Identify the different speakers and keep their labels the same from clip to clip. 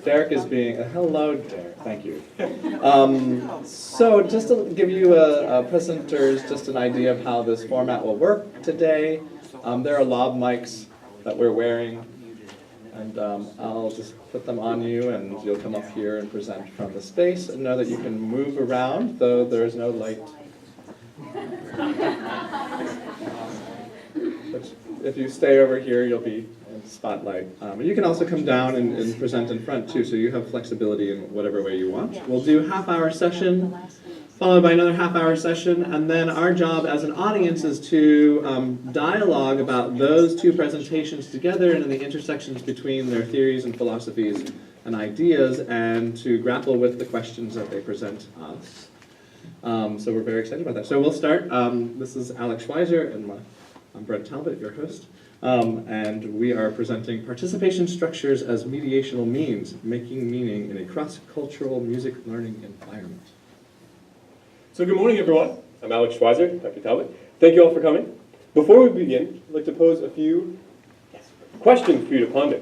Speaker 1: Derek is being, hello Derek, thank you. So just to give you presenters just an idea of how this format will work today, there are lav mics that we're wearing, and I'll just put them on you and you'll come up here and present from the space, and know that you can move around, though there is no light. But if you stay over here, you'll be in the spotlight. You can also come down and present in front too, so you have flexibility in whatever way you want. We'll do a half-hour session, followed by another half-hour session, and then our job as an audience is to dialogue about those two presentations together and in the intersections between their theories and philosophies and ideas, and to grapple with the questions that they present us. So we're very excited about that. So we'll start. This is Alex Schweizer, and I'm Brent Talbot, your host. And we are presenting Participation Structures as Mediational Means, Making Meaning in a Cross-Cultural Music Learning Environment.
Speaker 2: So good morning, everyone. I'm Alex Schweizer, Dr. Talbot. Thank you all for coming. Before we begin, I'd like to pose a few questions for you to ponder.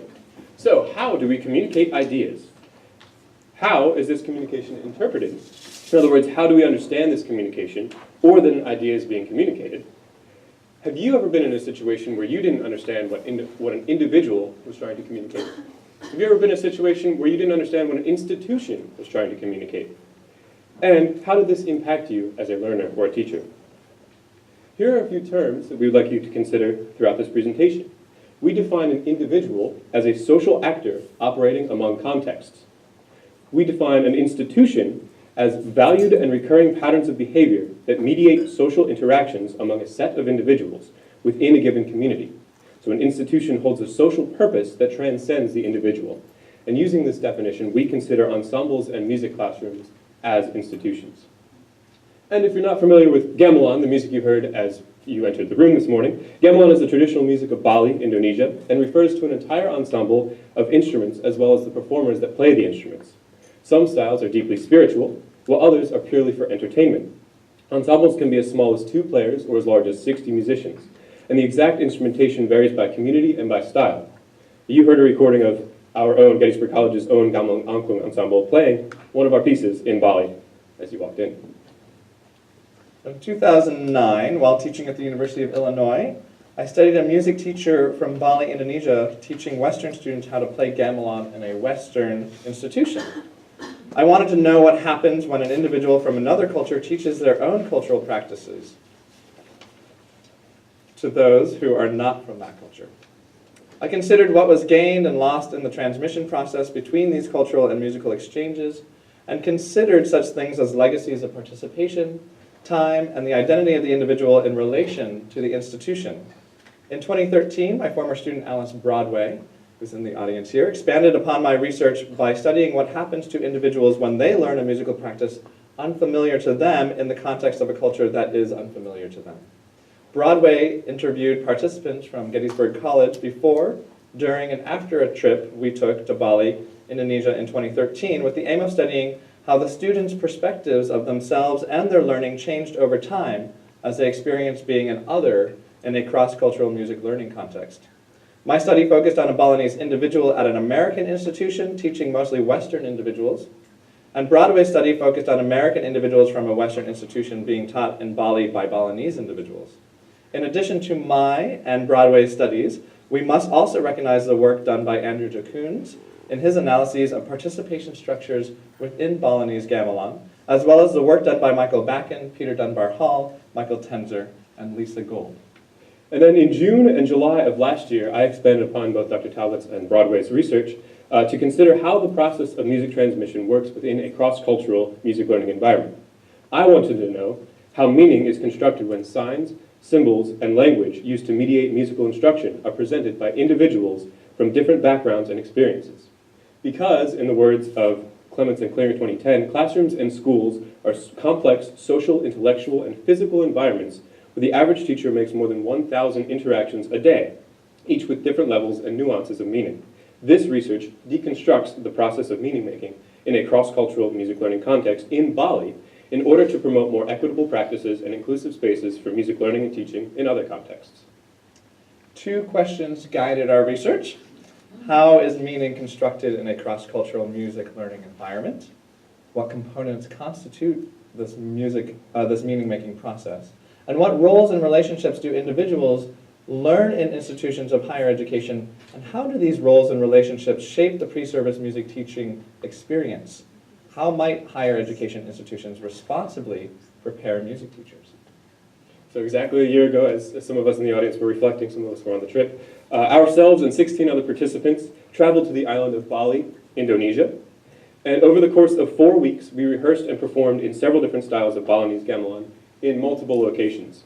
Speaker 2: So, how do we communicate ideas? How is this communication interpreted? In other words, how do we understand this communication, or that an idea is being communicated? Have you ever been in a situation where you didn't understand what an individual was trying to communicate? Have you ever been in a situation where you didn't understand what an institution was trying to communicate? And how did this impact you as a learner or a teacher? Here are a few terms that we would like you to consider throughout this presentation. We define an individual as a social actor operating among contexts. We define an institution as valued and recurring patterns of behavior that mediate social interactions among a set of individuals within a given community. So an institution holds a social purpose that transcends the individual. And using this definition, we consider ensembles and music classrooms as institutions. And if you're not familiar with gamelan, the music you heard as you entered the room this morning, gamelan is the traditional music of Bali, Indonesia, and refers to an entire ensemble of instruments as well as the performers that play the instruments. Some styles are deeply spiritual, while others are purely for entertainment. Ensembles can be as small as 2 players or as large as 60 musicians, and the exact instrumentation varies by community and by style. You heard a recording of our own Gettysburg College's own Gamelan Angklung Ensemble playing one of our pieces in Bali as you walked in.
Speaker 1: In 2009, while teaching at the University of Illinois, I studied a music teacher from Bali, Indonesia, teaching Western students how to play gamelan in a Western institution. I wanted to know what happens when an individual from another culture teaches their own cultural practices to those who are not from that culture. I considered what was gained and lost in the transmission process between these cultural and musical exchanges, and considered such things as legacies of participation, time, and the identity of the individual in relation to the institution. In 2013, my former student Alice Broadway, who's in the audience here, expanded upon my research by studying what happens to individuals when they learn a musical practice unfamiliar to them in the context of a culture that is unfamiliar to them. Broadway interviewed participants from Gettysburg College before, during, and after a trip we took to Bali, Indonesia in 2013 with the aim of studying how the students' perspectives of themselves and their learning changed over time as they experienced being an other in a cross-cultural music learning context. My study focused on a Balinese individual at an American institution teaching mostly Western individuals, and Broadway's study focused on American individuals from a Western institution being taught in Bali by Balinese individuals. In addition to my and Broadway's studies, we must also recognize the work done by Andrew Jacqunes in his analyses of participation structures within Balinese gamelan, as well as the work done by Michael Bakken, Peter Dunbar Hall, Michael Tenzer, and Lisa Gold.
Speaker 2: And then in June and July of last year, I expanded upon both Dr. Talbot's and Broadway's research to consider how the process of music transmission works within a cross-cultural music learning environment. I wanted to know how meaning is constructed when signs, symbols, and language used to mediate musical instruction are presented by individuals from different backgrounds and experiences. Because, in the words of Clements and Clear in 2010, classrooms and schools are complex social, intellectual, and physical environments where the average teacher makes more than 1,000 interactions a day, each with different levels and nuances of meaning. This research deconstructs the process of meaning making in a cross-cultural music learning context in Bali in order to promote more equitable practices and inclusive spaces for music learning and teaching in other contexts.
Speaker 1: 2 questions guided our research. How is meaning constructed in a cross-cultural music learning environment? What components constitute this meaning-making process? And what roles and relationships do individuals learn in institutions of higher education, and how do these roles and relationships shape the pre-service music teaching experience? How might higher education institutions responsibly prepare music teachers?
Speaker 2: So exactly a year ago, as some of us in the audience were reflecting, some of us were on the trip, ourselves and 16 other participants traveled to the island of Bali, Indonesia. And over the course of 4 weeks, we rehearsed and performed in several different styles of Balinese gamelan in multiple locations.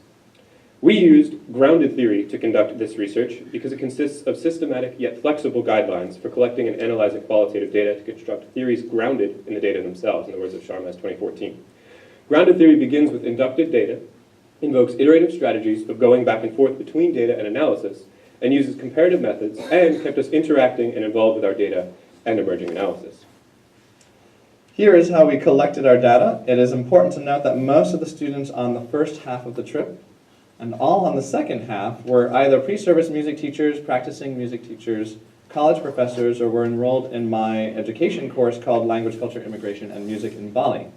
Speaker 2: We used grounded theory to conduct this research because it consists of systematic yet flexible guidelines for collecting and analyzing qualitative data to construct theories grounded in the data themselves, in the words of Sharma's 2014. Grounded theory begins with inducted data, invokes iterative strategies of going back and forth between data and analysis, and uses comparative methods, and kept us interacting and involved with our data and emerging analysis.
Speaker 1: Here is how we collected our data. It is important to note that most of the students on the first half of the trip and all on the second half were either pre-service music teachers, practicing music teachers, college professors, or were enrolled in my education course called Language, Culture, Immigration, and Music in Bali.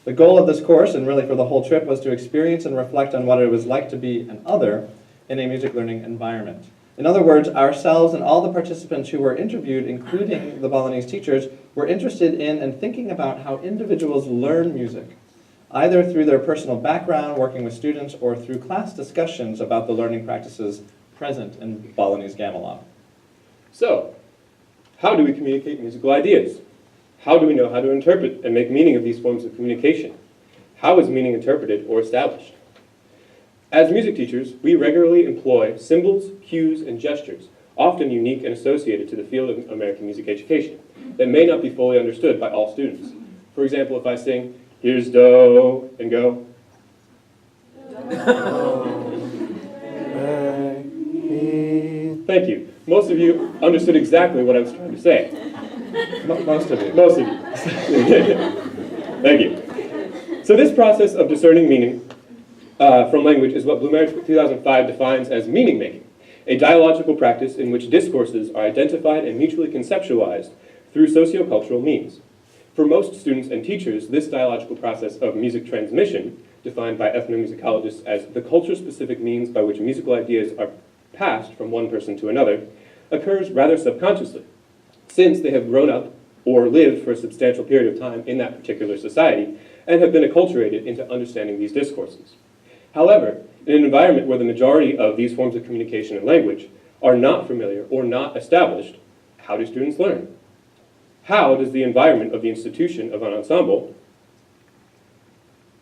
Speaker 1: The goal of this course, and really for the whole trip, was to experience and reflect on what it was like to be an other in a music learning environment. In other words, ourselves and all the participants who were interviewed, including the Balinese teachers, were interested in and thinking about how individuals learn music, either through their personal background, working with students, or through class discussions about the learning practices present in Balinese gamelan.
Speaker 2: So, how do we communicate musical ideas? How do we know how to interpret and make meaning of these forms of communication? How is meaning interpreted or established? As music teachers, we regularly employ symbols, cues, and gestures, often unique and associated to the field of American music education, that may not be fully understood by all students. For example, if I sing, "Here's do," and go, thank you. Most of you understood exactly what I was trying to say.
Speaker 1: Most of you.
Speaker 2: Most of you. Thank you. So this process of discerning meaning from language is what Blumer 2005 defines as meaning making, a dialogical practice in which discourses are identified and mutually conceptualized through sociocultural means. For most students and teachers, this dialogical process of music transmission, defined by ethnomusicologists as the culture-specific means by which musical ideas are passed from one person to another, occurs rather subconsciously, since they have grown up or lived for a substantial period of time in that particular society and have been acculturated into understanding these discourses. However, in an environment where the majority of these forms of communication and language are not familiar or not established, how do students learn? How does the environment of the institution of an ensemble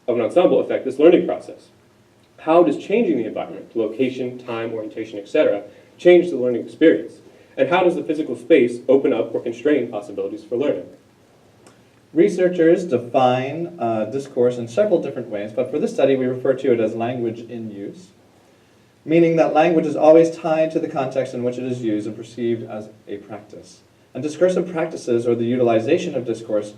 Speaker 2: affect this learning process? How does changing the environment, location, time, orientation, etc., change the learning experience? And how does the physical space open up or constrain possibilities for learning?
Speaker 1: Researchers define discourse in several different ways, but for this study we refer to it as language in use, meaning that language is always tied to the context in which it is used and perceived as a practice. And discursive practices, or the utilization of discourse,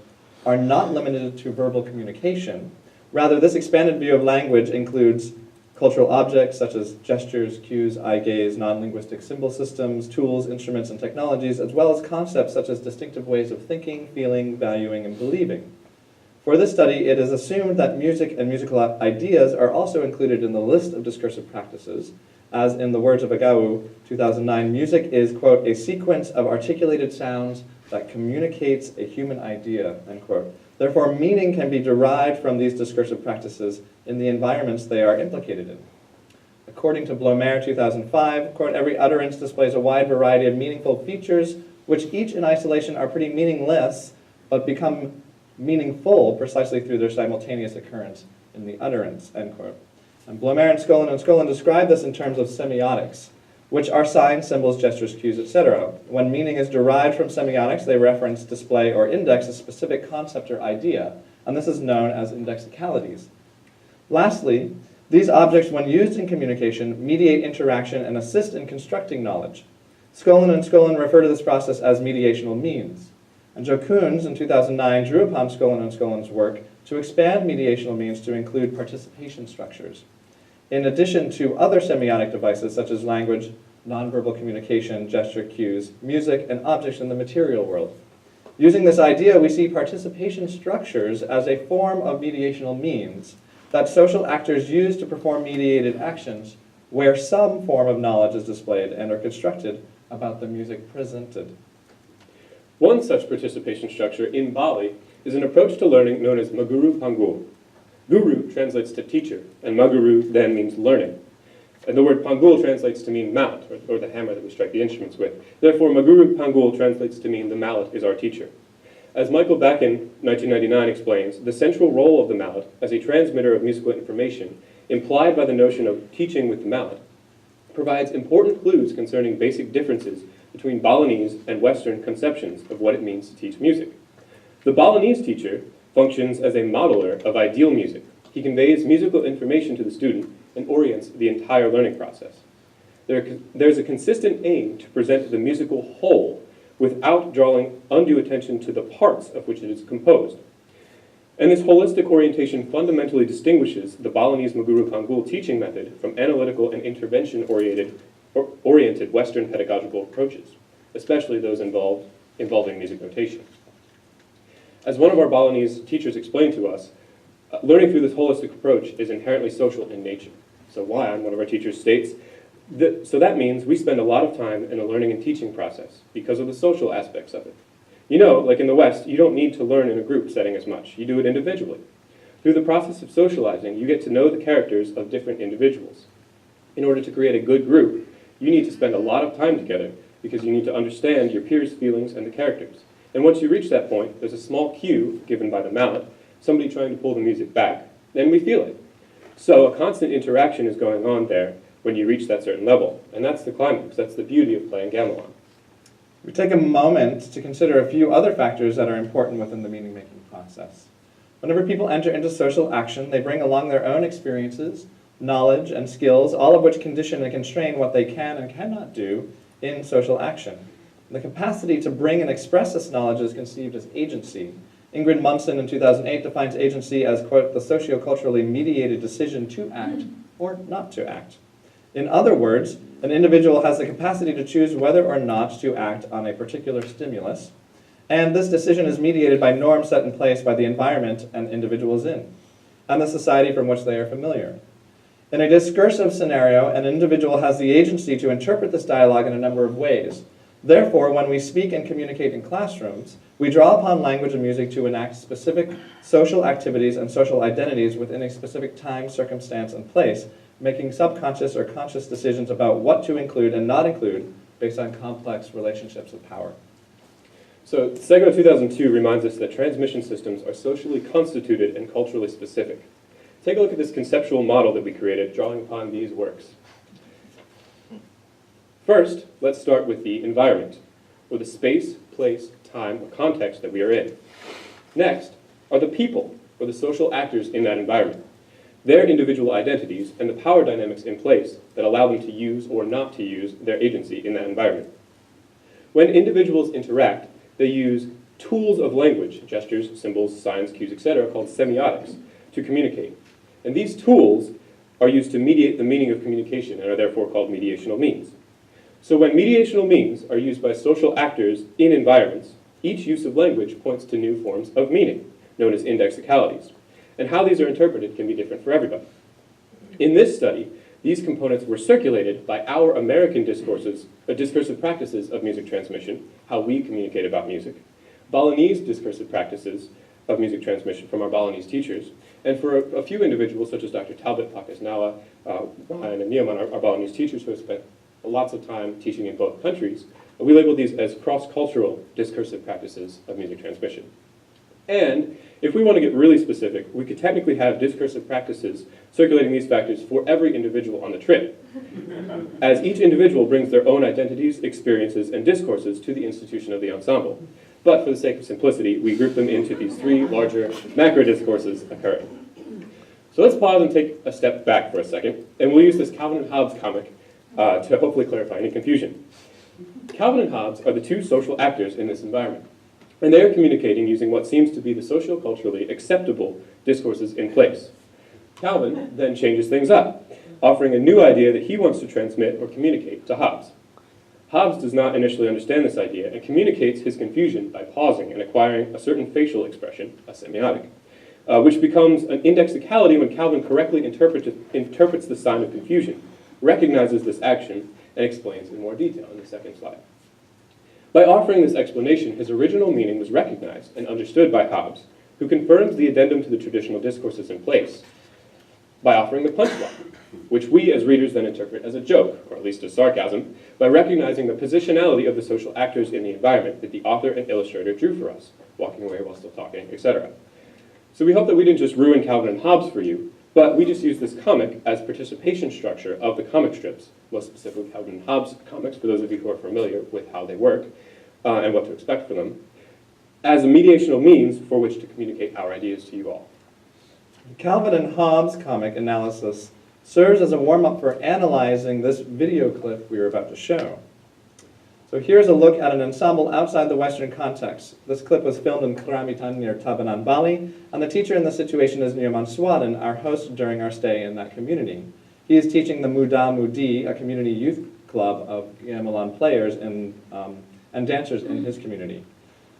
Speaker 1: are not limited to verbal communication. Rather, this expanded view of language includes cultural objects such as gestures, cues, eye gaze, non-linguistic symbol systems, tools, instruments, and technologies, as well as concepts such as distinctive ways of thinking, feeling, valuing, and believing. For this study, it is assumed that music and musical ideas are also included in the list of discursive practices, as in the words of Agau, 2009, music is, quote, a sequence of articulated sounds that communicates a human idea, end quote. Therefore, meaning can be derived from these discursive practices in the environments they are implicated in. According to Blomer 2005, quote, every utterance displays a wide variety of meaningful features, which each in isolation are pretty meaningless, but become meaningful precisely through their simultaneous occurrence in the utterance, end quote. And Blomer and Skolin describe this in terms of semiotics, which are signs, symbols, gestures, cues, etc. When meaning is derived from semiotics, they reference, display, or index a specific concept or idea, and this is known as indexicalities. Lastly, these objects, when used in communication, mediate interaction and assist in constructing knowledge. Skolin refer to this process as mediational means. And Joe Koons, in 2009, drew upon Skolin's work to expand mediational means to include participation structures. In addition to other semiotic devices such as language, nonverbal communication, gesture cues, music, and objects in the material world. Using this idea, we see participation structures as a form of mediational means that social actors use to perform mediated actions where some form of knowledge is displayed and or constructed about the music presented.
Speaker 2: One such participation structure in Bali is an approach to learning known as Maguru Panggul. Guru translates to teacher, and Maguru then means learning. And the word Panggul translates to mean mallet, or the hammer that we strike the instruments with. Therefore, Maguru Panggul translates to mean the mallet is our teacher. As Michael Bakken, 1999, explains, the central role of the mallet as a transmitter of musical information, implied by the notion of teaching with the mallet, provides important clues concerning basic differences between Balinese and Western conceptions of what it means to teach music. The Balinese teacher functions as a modeler of ideal music. He conveys musical information to the student and orients the entire learning process. There's a consistent aim to present the musical whole without drawing undue attention to the parts of which it is composed. And this holistic orientation fundamentally distinguishes the Balinese Maguru Panggul teaching method from analytical and intervention-oriented Western pedagogical approaches, especially those involving music notation. As one of our Balinese teachers explained to us, learning through this holistic approach is inherently social in nature. So Juan, one of our teachers, states, so that means we spend a lot of time in a learning and teaching process because of the social aspects of it. You know, like in the West, you don't need to learn in a group setting as much. You do it individually. Through the process of socializing, you get to know the characters of different individuals. In order to create a good group, you need to spend a lot of time together because you need to understand your peers' feelings and the characters. And once you reach that point, there's a small cue given by the mallet, somebody trying to pull the music back, then we feel it. So a constant interaction is going on there when you reach that certain level. And that's the climax. That's the beauty of playing gamelan.
Speaker 1: We take a moment to consider a few other factors that are important within the meaning-making process. Whenever people enter into social action, they bring along their own experiences, knowledge, and skills, all of which condition and constrain what they can and cannot do in social action. The capacity to bring and express this knowledge is conceived as agency. Ingrid Munson in 2008 defines agency as, quote, the socioculturally mediated decision to act or not to act. In other words, an individual has the capacity to choose whether or not to act on a particular stimulus, and this decision is mediated by norms set in place by the environment an individual is in, and the society from which they are familiar. In a discursive scenario, an individual has the agency to interpret this dialogue in a number of ways. Therefore, when we speak and communicate in classrooms, we draw upon language and music to enact specific social activities and social identities within a specific time, circumstance, and place, making subconscious or conscious decisions about what to include and not include based on complex relationships of power.
Speaker 2: So Sego 2002 reminds us that transmission systems are socially constituted and culturally specific. Take a look at this conceptual model that we created, drawing upon these works. First, let's start with the environment, or the space, place, time, or context that we are in. Next are the people, or the social actors in that environment, their individual identities, and the power dynamics in place that allow them to use or not to use their agency in that environment. When individuals interact, they use tools of language, gestures, symbols, signs, cues, etc., called semiotics, to communicate. And these tools are used to mediate the meaning of communication and are therefore called mediational means. So when mediational means are used by social actors in environments, each use of language points to new forms of meaning, known as indexicalities. And how these are interpreted can be different for everybody. In this study, these components were circulated by our American discursive practices of music transmission, how we communicate about music, Balinese discursive practices of music transmission from our Balinese teachers, and for a few individuals such as Dr. Talbot Pakisnawa, Ryan, and Nioman, our Balinese teachers who have spent lots of time teaching in both countries, we labeled these as cross-cultural discursive practices of music transmission. And if we want to get really specific, we could technically have discursive practices circulating these factors for every individual on the trip, as each individual brings their own identities, experiences, and discourses to the institution of the ensemble. But for the sake of simplicity, we group them into these three larger macro discourses occurring. So let's pause and take a step back for a second, and we'll use this Calvin and Hobbes comic to hopefully clarify any confusion. Calvin and Hobbes are the two social actors in this environment, and they are communicating using what seems to be the socio-culturally acceptable discourses in place. Calvin then changes things up, offering a new idea that he wants to transmit or communicate to Hobbes. Hobbes does not initially understand this idea and communicates his confusion by pausing and acquiring a certain facial expression, a semiotic, which becomes an indexicality when Calvin correctly interprets the sign of confusion, recognizes this action, and explains in more detail in the second slide. By offering this explanation, his original meaning was recognized and understood by Hobbes, who confirms the addendum to the traditional discourses in place by offering the punchline, which we as readers then interpret as a joke, or at least as sarcasm, by recognizing the positionality of the social actors in the environment that the author and illustrator drew for us, walking away while still talking, etc. So we hope that we didn't just ruin Calvin and Hobbes for you, but we just used this comic as participation structure of the comic strips, most specifically Calvin and Hobbes comics, for those of you who are familiar with how they work and what to expect from them, as a mediational means for which to communicate our ideas to you all.
Speaker 1: Calvin and Hobbes comic analysis serves as a warm-up for analyzing this video clip we are about to show. So here's a look at an ensemble outside the Western context. This clip was filmed in Keramitan near Tabanan, Bali, and the teacher in the situation is Nyoman Swaden, our host during our stay in that community. He is teaching the Muda Mudi, a community youth club of gamelan players and dancers in his community.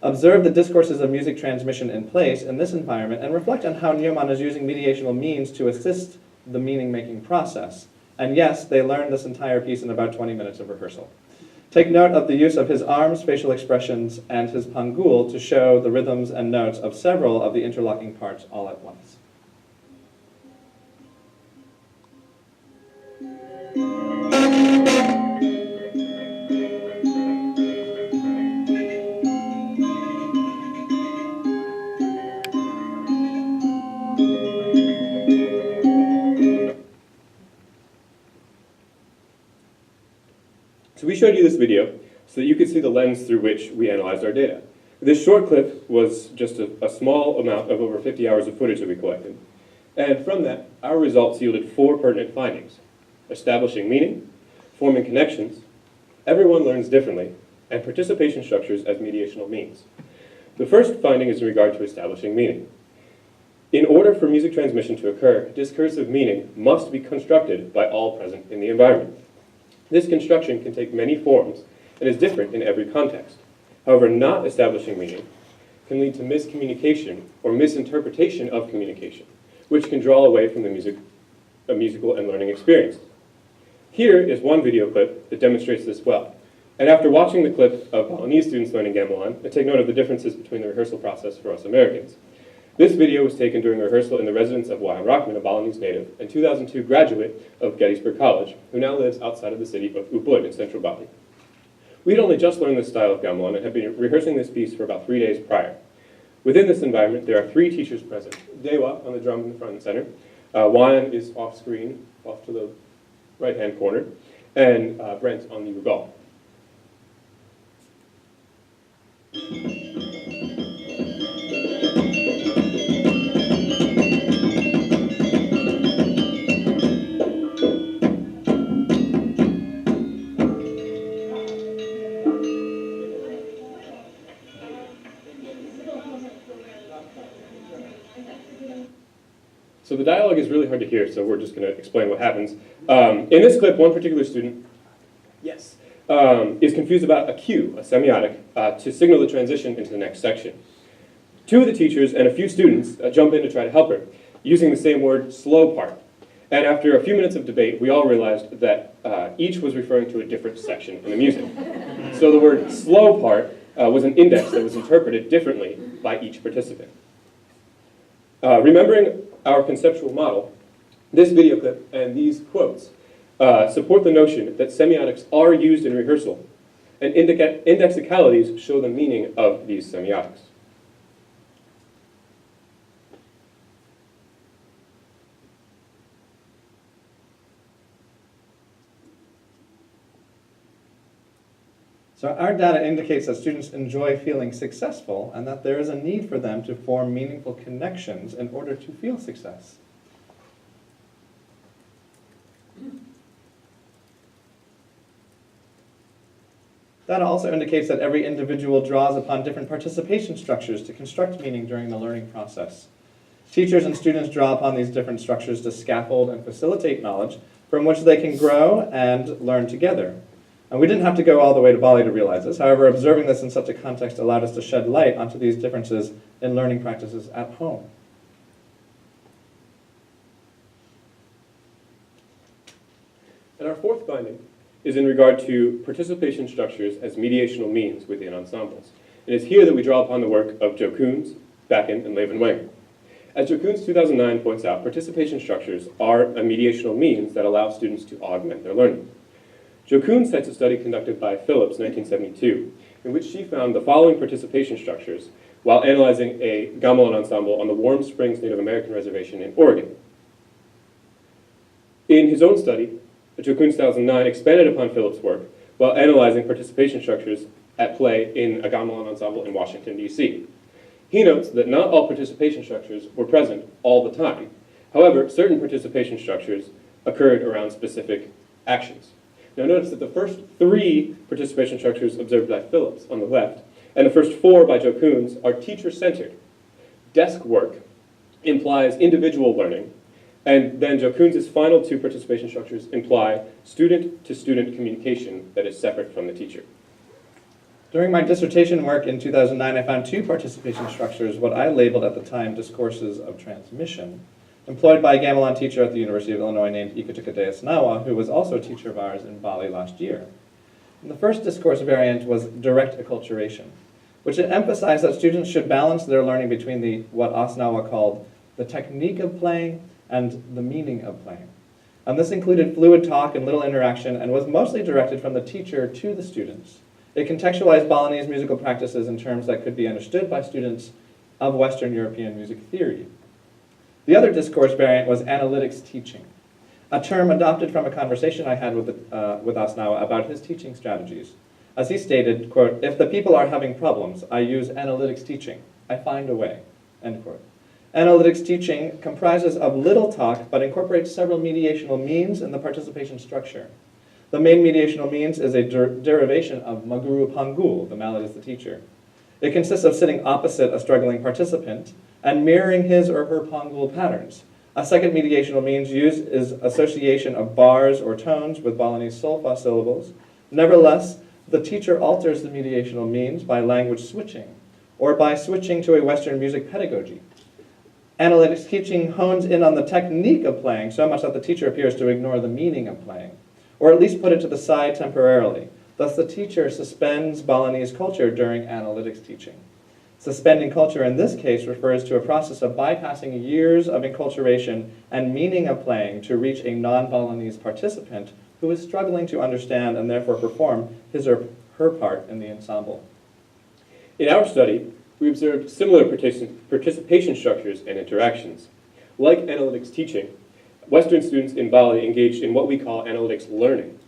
Speaker 1: Observe the discourses of music transmission in place in this environment and reflect on how Nyoman is using mediational means to assist the meaning-making process. And yes, they learned this entire piece in about 20 minutes of rehearsal. Take note of the use of his arms, facial expressions, and his pangul to show the rhythms and notes of several of the interlocking parts all at once.
Speaker 2: So we showed you this video so that you could see the lens through which we analyzed our data. This short clip was just a small amount of over 50 hours of footage that we collected. And from that, our results yielded 4 pertinent findings: establishing meaning, forming connections, everyone learns differently, and participation structures as mediational means. The first finding is in regard to establishing meaning. In order for music transmission to occur, discursive meaning must be constructed by all present in the environment. This construction can take many forms and is different in every context. However, not establishing meaning can lead to miscommunication or misinterpretation of communication, which can draw away from the musical and learning experience. Here is one video clip that demonstrates this well. And after watching the clip of Balinese students learning gamelan, I take note of the differences between the rehearsal process for us Americans. This video was taken during rehearsal in the residence of Wahan Rahman, a Balinese native, and 2002 graduate of Gettysburg College, who now lives outside of the city of Ubud in central Bali. We had only just learned this style of gamelan and had been rehearsing this piece for about 3 days prior. Within this environment, there are 3 teachers present. Dewa on the drum in the front and center. Wahan is off screen, off to the right-hand corner, and Brent on the regal. So the dialogue is really hard to hear, so we're just going to explain what happens. In this clip, one particular student, is confused about a cue, a semiotic, to signal the transition into the next section. 2 of the teachers and a few students jump in to try to help her, using the same word, slow part. And after a few minutes of debate, we all realized that each was referring to a different section in the music. So the word slow part was an index that was interpreted differently by each participant. Remembering our conceptual model, this video clip and these quotes support the notion that semiotics are used in rehearsal, and indexicalities show the meaning of these semiotics.
Speaker 1: So our data indicates that students enjoy feeling successful and that there is a need for them to form meaningful connections in order to feel success. Data also indicates that every individual draws upon different participation structures to construct meaning during the learning process. Teachers and students draw upon these different structures to scaffold and facilitate knowledge from which they can grow and learn together. And we didn't have to go all the way to Bali to realize this. However, observing this in such a context allowed us to shed light onto these differences in learning practices at home.
Speaker 2: And our fourth finding is in regard to participation structures as mediational means within ensembles. And it's here that we draw upon the work of Joe Koons, Bakken, and Levin Wenger. As Joe Koons 2009 points out, participation structures are a mediational means that allow students to augment their learning. Joe Koons cites a study conducted by Phillips, 1972, in which she found the following participation structures while analyzing a gamelan ensemble on the Warm Springs Native American Reservation in Oregon. In his own study, Joe Koons 2009 expanded upon Phillips' work while analyzing participation structures at play in a gamelan ensemble in Washington, D.C. He notes that not all participation structures were present all the time. However, certain participation structures occurred around specific actions. Now notice that the first 3 participation structures observed by Phillips on the left and the first 4 by Joe Koons are teacher-centered. Desk work implies individual learning, and then Joe Koons' final 2 participation structures imply student-to-student communication that is separate from the teacher.
Speaker 1: During my dissertation work in 2009, I found 2 participation structures, what I labeled at the time discourses of transmission, employed by a gamelan teacher at the University of Illinois named Ikutuka Deasnawa, who was also a teacher of ours in Bali last year. And the first discourse variant was direct acculturation, which emphasized that students should balance their learning between what Asnawa called the technique of playing and the meaning of playing. And this included fluid talk and little interaction and was mostly directed from the teacher to the students. It contextualized Balinese musical practices in terms that could be understood by students of Western European music theory. The other discourse variant was analytics teaching, a term adopted from a conversation I had with Asnawa about his teaching strategies. As he stated, quote, "If the people are having problems, I use analytics teaching. I find a way," end quote. Analytics teaching comprises of little talk, but incorporates several mediational means in the participation structure. The main mediational means is a derivation of Maguru Pangul, the mallet is the teacher. It consists of sitting opposite a struggling participant and mirroring his or her Pangul patterns. A second mediational means used is association of bars or tones with Balinese solfa syllables. Nevertheless, the teacher alters the mediational means by language switching or by switching to a Western music pedagogy. Analytics teaching hones in on the technique of playing so much that the teacher appears to ignore the meaning of playing, or at least put it to the side temporarily. Thus, the teacher suspends Balinese culture during analytics teaching. Suspending culture in this case refers to a process of bypassing years of enculturation and meaning of playing to reach a non-Balinese participant who is struggling to understand and therefore perform his or her part in the ensemble.
Speaker 2: In our study, we observed similar participation structures and interactions. Like analytics teaching, Western students in Bali engaged in what we call analytics learning,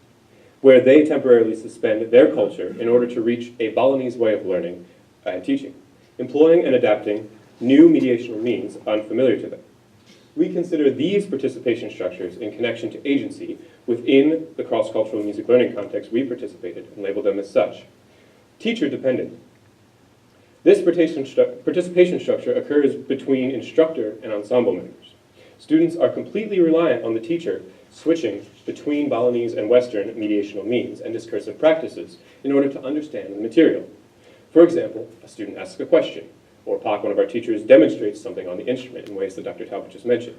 Speaker 2: where they temporarily suspend their culture in order to reach a Balinese way of learning and teaching, employing and adapting new mediational means unfamiliar to them. We consider these participation structures in connection to agency within the cross-cultural music learning context we participated and labeled them as such. Teacher-dependent. This participation structure occurs between instructor and ensemble members. Students are completely reliant on the teacher switching between Balinese and Western mediational means and discursive practices in order to understand the material. For example, a student asks a question, or Pak, one of our teachers, demonstrates something on the instrument in ways that Dr. Talbot just mentioned.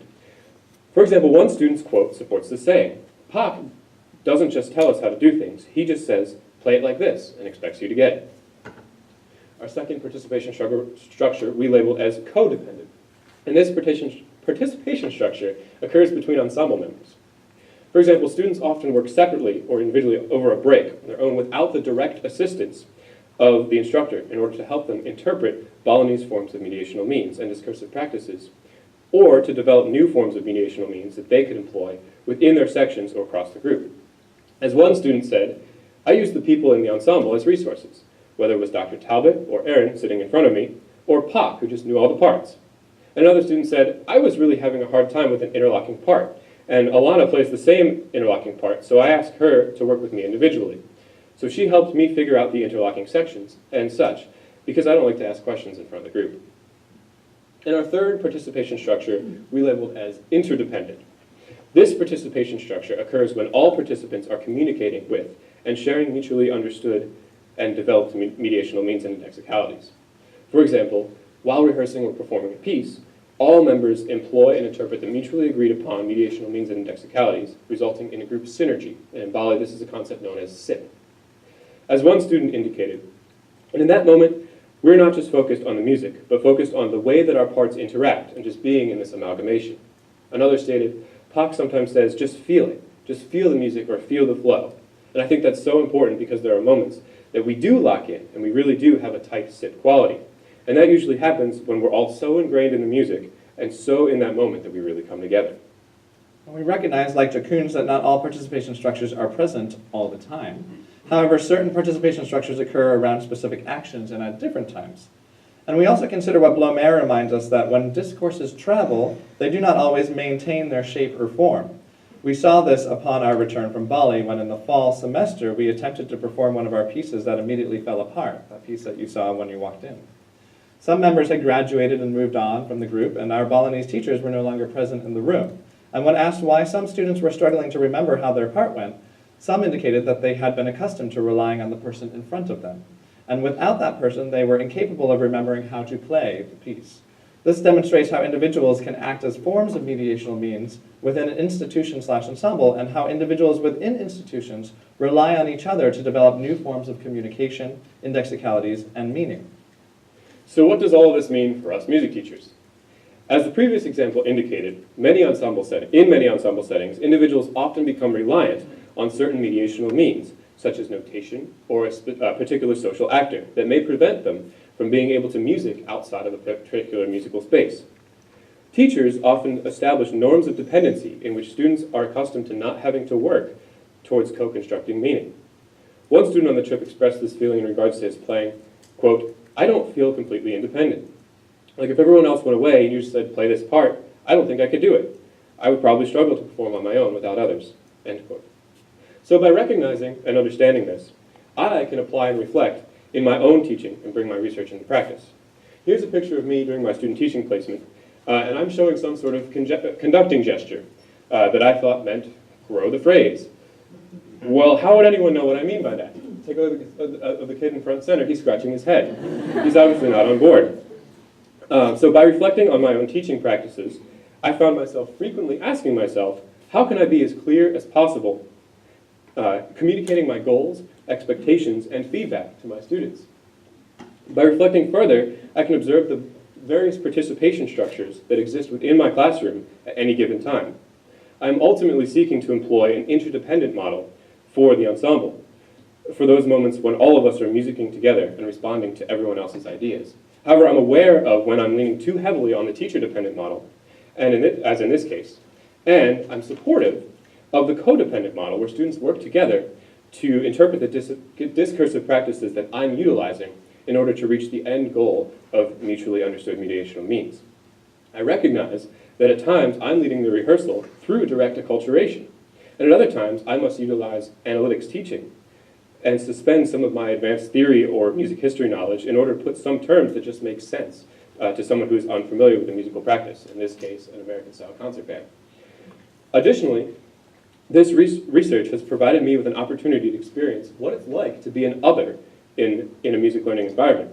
Speaker 2: For example, one student's quote supports this saying. Pak doesn't just tell us how to do things, he just says, play it like this, and expects you to get it. Our second participation structure we labeled as codependent. And this participation structure occurs between ensemble members. For example, students often work separately or individually over a break on their own without the direct assistance of the instructor in order to help them interpret Balinese forms of mediational means and discursive practices, or to develop new forms of mediational means that they could employ within their sections or across the group. As one student said, I use the people in the ensemble as resources, whether it was Dr. Talbot or Aaron sitting in front of me, or Pak, who just knew all the parts. And another student said, I was really having a hard time with an interlocking part, and Alana plays the same interlocking part, so I asked her to work with me individually. So she helped me figure out the interlocking sections and such, because I don't like to ask questions in front of the group. And our third participation structure we labeled as interdependent. This participation structure occurs when all participants are communicating with and sharing mutually understood and developed mediational means and indexicalities. For example, while rehearsing or performing a piece, all members employ and interpret the mutually agreed upon mediational means and indexicalities, resulting in a group synergy. And in Bali, this is a concept known as SIP. As one student indicated, and in that moment, we're not just focused on the music, but focused on the way that our parts interact and just being in this amalgamation. Another stated, Pak sometimes says, just feel it. Just feel the music or feel the flow. And I think that's so important because there are moments that we do lock in and we really do have a tight SIP quality. And that usually happens when we're all so ingrained in the music and so in that moment that we really come together.
Speaker 1: And we recognize, like Jacquemus, that not all participation structures are present all the time. However, certain participation structures occur around specific actions and at different times. And we also consider what Blomer reminds us, that when discourses travel, they do not always maintain their shape or form. We saw this upon our return from Bali, when in the fall semester we attempted to perform one of our pieces that immediately fell apart, that piece that you saw when you walked in. Some members had graduated and moved on from the group, and our Balinese teachers were no longer present in the room. And when asked why some students were struggling to remember how their part went, some indicated that they had been accustomed to relying on the person in front of them. And without that person, they were incapable of remembering how to play the piece. This demonstrates how individuals can act as forms of mediational means within an institution/ensemble, and how individuals within institutions rely on each other to develop new forms of communication, indexicalities, and meaning.
Speaker 2: So what does all of this mean for us music teachers? As the previous example indicated, in many ensemble settings, individuals often become reliant on certain mediational means, such as notation or a particular social actor, that may prevent them from being able to music outside of a particular musical space. Teachers often establish norms of dependency in which students are accustomed to not having to work towards co-constructing meaning. One student on the trip expressed this feeling in regards to his playing, quote, I don't feel completely independent. Like if everyone else went away and you just said, play this part, I don't think I could do it. I would probably struggle to perform on my own without others, end quote. So by recognizing and understanding this, I can apply and reflect in my own teaching and bring my research into practice. Here's a picture of me during my student teaching placement, and I'm showing some sort of conducting gesture that I thought meant grow the phrase. Well, how would anyone know what I mean by that? Take a look at the kid in front center, he's scratching his head. He's obviously not on board. So by reflecting on my own teaching practices, I found myself frequently asking myself, how can I be as clear as possible communicating my goals, expectations, and feedback to my students? By reflecting further, I can observe the various participation structures that exist within my classroom at any given time. I am ultimately seeking to employ an interdependent model for the ensemble, for those moments when all of us are musicking together and responding to everyone else's ideas. However, I'm aware of when I'm leaning too heavily on the teacher-dependent model, and as in this case, and I'm supportive of the codependent model, where students work together to interpret the discursive practices that I'm utilizing in order to reach the end goal of mutually understood mediational means. I recognize that at times I'm leading the rehearsal through direct acculturation, and at other times I must utilize analytics teaching and suspend some of my advanced theory or music history knowledge in order to put some terms that just make sense to someone who is unfamiliar with the musical practice, in this case, an American-style concert band. Additionally, this research has provided me with an opportunity to experience what it's like to be an other in a music learning environment.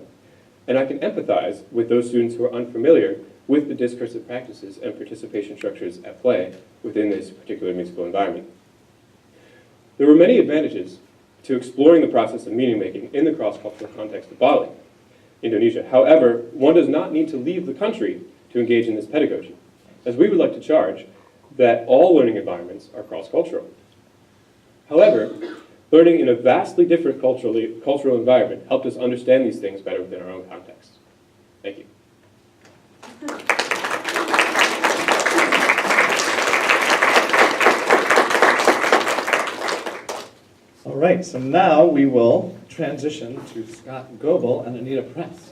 Speaker 2: And I can empathize with those students who are unfamiliar with the discursive practices and participation structures at play within this particular musical environment. There were many advantages to exploring the process of meaning making in the cross-cultural context of Bali, Indonesia. However, one does not need to leave the country to engage in this pedagogy, as we would like to charge that all learning environments are cross-cultural. However, learning in a vastly different cultural environment helped us understand these things better within our own context. Thank you.
Speaker 1: All right, so now we will transition to Scott Goebel and Anita Press.